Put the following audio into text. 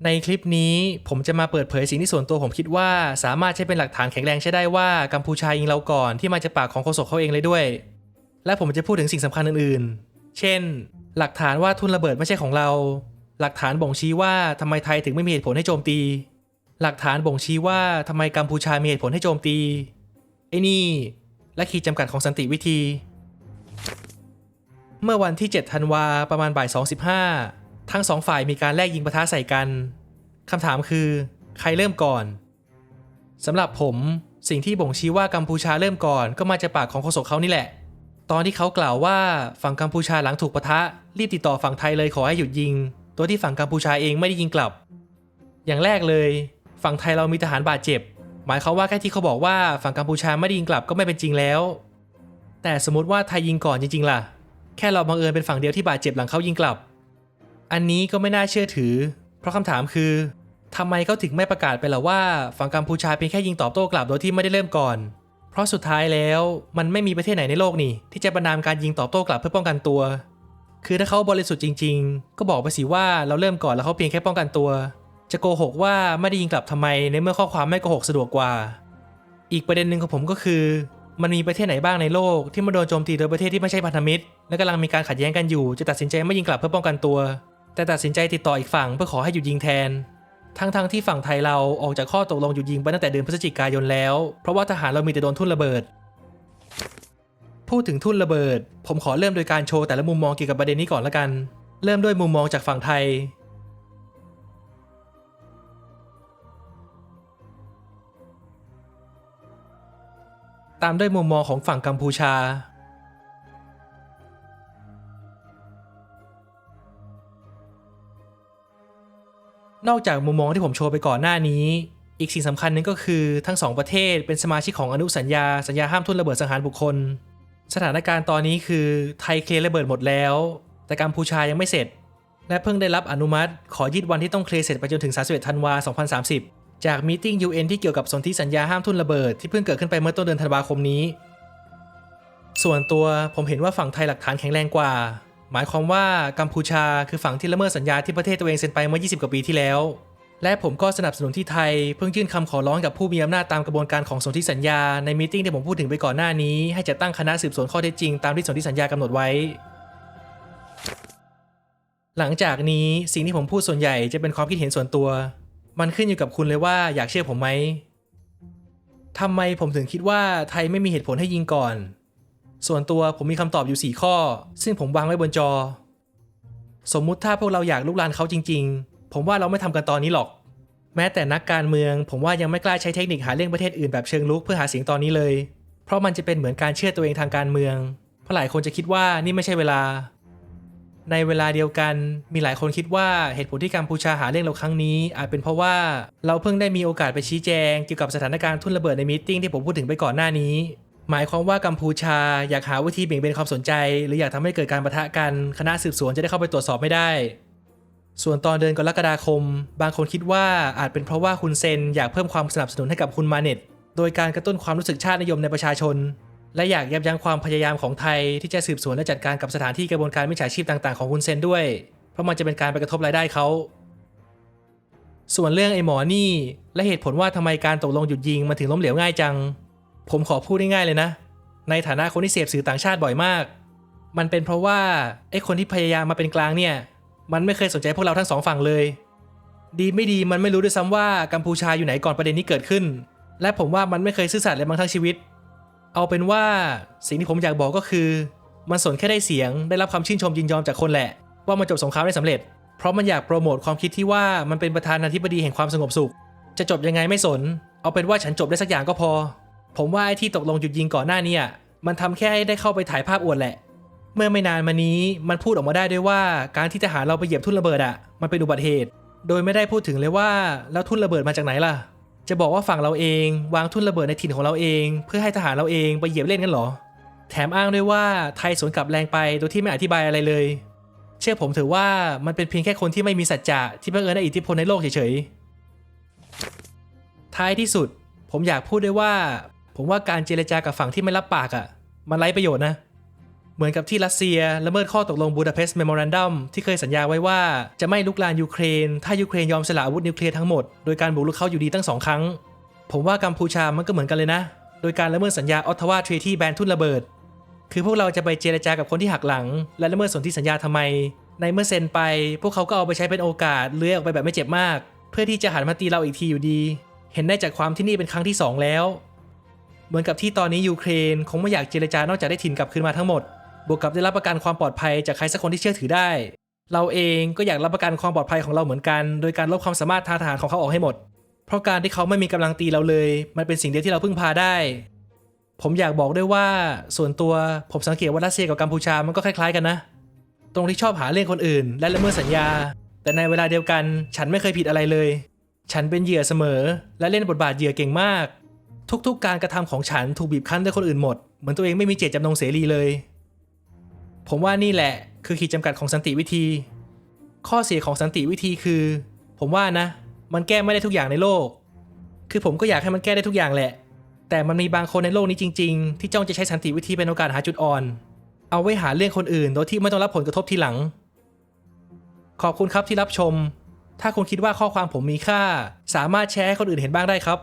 ในคลิปนี้ผมจะมาเปิดเผยสิ่งที่ส่วนตัวผมคิดว่าสามารถใช้เป็นหลักฐานแข็งแรงใช้ได้ว่ากัมพูชายิงเราก่อนที่มาจากปากของโฆษกเขาเองเลยด้วยและผมจะพูดถึงสิ่งสำคัญอื่นๆเช่นหลักฐานว่าทุ่นระเบิดไม่ใช่ของเราหลักฐานบ่งชี้ว่าทำไมไทยถึงไม่มีเหตุผลให้โจมตีหลักฐานบ่งชี้ว่าทำไมกัมพูชามีเหตุผลให้โจมตีไอ้นี่และขีดจำกัดของสันติวิธีเมื่อวันที่7ธันวาประมาณบ่าย 2:15ทั้งสองฝ่ายมีการแลกยิงปะทะใส่กันคำถามคือใครเริ่มก่อนสำหรับผมสิ่งที่บ่งชี้ว่ากัมพูชาเริ่มก่อนก็มาจากปากของโฆษกเขานี่แหละตอนที่เขากล่าวว่าฝั่งกัมพูชาหลังถูกปะทะรีบติดต่อฝั่งไทยเลยขอให้หยุดยิงตัวที่ฝั่งกัมพูชาเองไม่ได้ยิงกลับอย่างแรกเลยฝั่งไทยเรามีทหารบาดเจ็บหมายความว่าแค่ที่เขาบอกว่าฝั่งกัมพูชาไม่ได้ยิงกลับก็ไม่เป็นจริงแล้วแต่สมมติว่าไทยยิงก่อนจริงๆล่ะแค่เราบังเอิญเป็นฝั่งเดียวที่บาดเจ็บหลังเขายิงกลับอันนี้ก็ไม่น่าเชื่อถือเพราะคำถามคือทำไมเขาถึงไม่ประกาศไปล่ะว่าฝั่งกัมพูชาเพียงแค่ยิงตอบโต้กลับโดยที่ไม่ได้เริ่มก่อนเพราะสุดท้ายแล้วมันไม่มีประเทศไหนในโลกนี่ที่จะประณามการยิงตอบโต้กลับเพื่อป้องกันตัวคือถ้าเขาบริสุทธิ์จริงๆก็บอกไปสิว่าเราเริ่มก่อนแล้วเขาเพียงแค่ป้องกันตัวจะโกหกว่าไม่ได้ยิงกลับทำไมในเมื่อข้อความไม่โกหกสะดวกกว่าอีกประเด็นหนึ่งของผมก็คือมันมีประเทศไหนบ้างในโลกที่มาโดนโจมตีโดยประเทศที่ไม่ใช่พันธมิตรและกำลังมีการขัดแย้งกันอยู่จะตัดสินใจไม่ยิงกลับเพื่อป้องกันตัวแต่ตัดสินใจติดต่ออีกฝั่งเพื่อขอให้หยุดยิงแทนทั้งที่ฝั่งไทยเราออกจากข้อตกลงหยุดยิงไปตั้งแต่เดือนพฤศจิกายนแล้วเพราะว่าทหารเรามีแต่โดนทุ่นระเบิดพูดถึงทุ่นระเบิดผมขอเริ่มโดยการโชว์แต่ละมุมมองเกี่ยวกับประเด็นนี้ก่อนละกันเริ่มด้วยมุมมองจากฝั่งไทยตามด้วยมุมมองของฝั่งกัมพูชานอกจากมุมมองที่ผมโชว์ไปก่อนหน้านี้อีกสิ่งสำคัญนึงก็คือทั้งสองประเทศเป็นสมาชิกของอนุสัญญาห้ามทุ่นระเบิดสังหารบุคคลสถานการณ์ตอนนี้คือไทยเคลียร์ระเบิดหมดแล้วแต่กัมพูชายังไม่เสร็จและเพิ่งได้รับอนุมัติขอยืดวันที่ต้องเคลียร์เสร็จไปจนถึง31ธันวาคม2030จากมีตติ้ง UN ที่เกี่ยวกับสนธิสัญญาห้ามทุ่นระเบิดที่เพิ่งเกิดขึ้นไปเมื่อต้นเดือนธันวาคมนี้ส่วนตัวผมเห็นว่าฝั่งไทยหลักฐานแข็งแรงกว่าหมายความว่ากัมพูชาคือฝั่งที่ละเมิดสัญญาที่ประเทศตัวเองเซ็นไปเมื่อ20กว่าปีที่แล้วและผมก็สนับสนุนที่ไทยเพิ่งยื่นคำขอร้องกับผู้มีอำนาจตามกระบวนการของสนธิสัญญาในมีตติ้งที่ผมพูดถึงไปก่อนหน้านี้ให้จัดตั้งคณะสืบสวนข้อเท็จจริงตามที่สนธิสัญญากำหนดไว้หลังจากนี้สิ่งที่ผมพูดส่วนใหญ่จะเป็นความคิดเห็นส่วนตัวมันขึ้นอยู่กับคุณเลยว่าอยากเชื่อผมไหมทำไมผมถึงคิดว่าไทยไม่มีเหตุผลให้ยิงก่อนส่วนตัวผมมีคำตอบอยู่4ข้อซึ่งผมวางไว้บนจอสมมุติถ้าพวกเราอยากลุกลานเขาจริงๆผมว่าเราไม่ทำกันตอนนี้หรอกแม้แต่นักการเมืองผมว่ายังไม่กล้าใช้เทคนิคหาเรื่องประเทศอื่นแบบเชิงลุกเพื่อหาเสียงตอนนี้เลยเพราะมันจะเป็นเหมือนการเชื่อตัวเองทางการเมืองเพราะหลายคนจะคิดว่านี่ไม่ใช่เวลาในเวลาเดียวกันมีหลายคนคิดว่าเหตุผลที่กัมพูชาหาเรื่องเราครั้งนี้อาจเป็นเพราะว่าเราเพิ่งได้มีโอกาสไปชี้แจงเกี่ยวกับสถานการณ์ทุ่นระเบิดในมีตติ้งที่ผมพูดถึงไปก่อนหน้านี้หมายความว่ากัมพูชาอยากหาวิธีเบี่ยงเบนความสนใจหรืออยากทำให้เกิดการปะทะกันคณะสืบสวนจะได้เข้าไปตรวจสอบไม่ได้ส่วนตอนเดือนกรกฎาคมบางคนคิดว่าอาจเป็นเพราะว่าคุณเซนอยากเพิ่มความสนับสนุนให้กับคุณมาเน็ตโดยการกระตุ้นความรู้สึกชาตินิยมในประชาชนและอยากยับยั้งความพยายามของไทยที่จะสืบสวนและจัดการกับสถานที่กระบวนการมิจฉาชีพต่างๆของคุณเซนด้วยเพราะมันจะเป็นการไปกระทบรายได้เขาส่วนเรื่องไอ้หมอนี่และเหตุผลว่าทำไมการตกลงหยุดยิงมันถึงล้มเหลวง่ายจังผมขอพูดง่ายๆเลยนะในฐานะคนที่เสพสื่อต่างชาติบ่อยมากมันเป็นเพราะว่าไอ้คนที่พยายามมาเป็นกลางเนี่ยมันไม่เคยสนใจพวกเราทั้งสองฝั่งเลยดีไม่ดีมันไม่รู้ด้วยซ้ำว่ากัมพูชาอยู่ไหนก่อนประเด็นนี้เกิดขึ้นและผมว่ามันไม่เคยซื่อสัตย์เลยมั้งทั้งชีวิตเอาเป็นว่าสิ่งที่ผมอยากบอกก็คือมันสนแค่ได้เสียงได้รับคำชื่นชมยินยอมจากคนแหละว่ามันจบสงครามได้สำเร็จเพราะมันอยากโปรโมทความคิดที่ว่ามันเป็นประธานาธิบดีแห่งความสงบสุขจะจบยังไงไม่สนเอาเป็นว่าฉันจบได้สักอย่างก็พอผมว่าไอ้ที่ตกลงหยุดยิงก่อนหน้านี้มันทำแค่ให้ได้เข้าไปถ่ายภาพอวดแหละเมื่อไม่นานมานี้มันพูดออกมาได้ด้วยว่าการที่ทหารเราไปเหยียบทุ่นระเบิดมันเป็นอุบัติเหตุโดยไม่ได้พูดถึงเลยว่าแล้วทุ่นระเบิดมาจากไหนล่ะจะบอกว่าฝั่งเราเองวางทุ่นระเบิดในถิ่นของเราเองเพื่อให้ทหารเราเองไปเหยียบเล่นกันเหรอแถมอ้างด้วยว่าไทยสวนกลับแรงไปโดยที่ไม่อธิบายอะไรเลยเชื่อผมเถอะว่ามันเป็นเพียงแค่คนที่ไม่มีสัจจะที่บังเอิญได้อิทธิพลในโลกเฉยๆท้ายที่สุดผมอยากพูดด้วยว่าผมว่าการเจรจากับฝั่งที่ไม่รับปากมันไร้ประโยชน์นะ เหมือนกับที่รัสเซียละเมิดข้อตกลงบูดาเปสต์เมโมรันดัมที่เคยสัญญาไว้ว่าจะไม่ลุกลามยูเครนถ้ายูเครนยอมสละอาวุธนิวเคลียร์ทั้งหมดโดยการบุกรุกเข้าอยู่ดีตั้ง2 ครั้งผมว่ากัมพูชามันก็เหมือนกันเลยนะโดยการละเมิดสัญญาออตทาวาทรีตี้แบนทุ่นระเบิดคือพวกเราจะไปเจรจากับคนที่หักหลังและละเมิดสนธิสัญญาทำไมในเมื่อเซ็นไปพวกเขาก็เอาไปใช้เป็นโอกาสเลื้อยออกไปแบบไม่เจ็บมากเพื่อที่จะหันมาตีเราอีกทีอยู่ดีเห็นได้จากความที่นี่เป็นครั้งที่2แล้วเหมือนกับที่ตอนนี้ยูเครนคงไม่อยากเจรจานอกจากได้ถิ่นกลับคืนมาทั้งหมดบวกกับได้รับประกันความปลอดภัยจากใครสักคนที่เชื่อถือได้เราเองก็อยากรับประกันความปลอดภัยของเราเหมือนกันโดยการลบความสามารถทางทหารของเขาออกให้หมดเพราะการที่เขาไม่มีกำลังตีเราเลยมันเป็นสิ่งเดียวที่เราพึ่งพาได้ผมอยากบอกด้วยว่าส่วนตัวผมสังเกตว่ารัสเซียกับกัมพูชามันก็คล้ายๆกันนะตรงที่ชอบหาเรื่องคนอื่นและละเมิดสัญญาแต่ในเวลาเดียวกันฉันไม่เคยผิดอะไรเลยฉันเป็นเหยื่อเสมอและเล่นบทบาทเหยื่อเก่งมากทุกๆการกระทำของฉันถูกบีบคั้นด้วยคนอื่นหมดเหมือนตัวเองไม่มีเจตจำนงเสรีเลยผมว่านี่แหละคือขีดจำกัดของสันติวิธีข้อเสียของสันติวิธีคือผมว่านะมันแก้ไม่ได้ทุกอย่างในโลกคือผมก็อยากให้มันแก้ได้ทุกอย่างแหละแต่มันมีบางคนในโลกนี้จริงๆที่จ้องจะใช้สันติวิธีเป็นโอกาสหาจุดอ่อนเอาไว้หาเรื่องคนอื่นโดยที่ไม่ต้องรับผลกระทบทีหลังขอบคุณครับที่รับชมถ้าคุณคิดว่าข้อความผมมีค่าสามารถแชร์ให้คนอื่นเห็นบ้างได้ครับ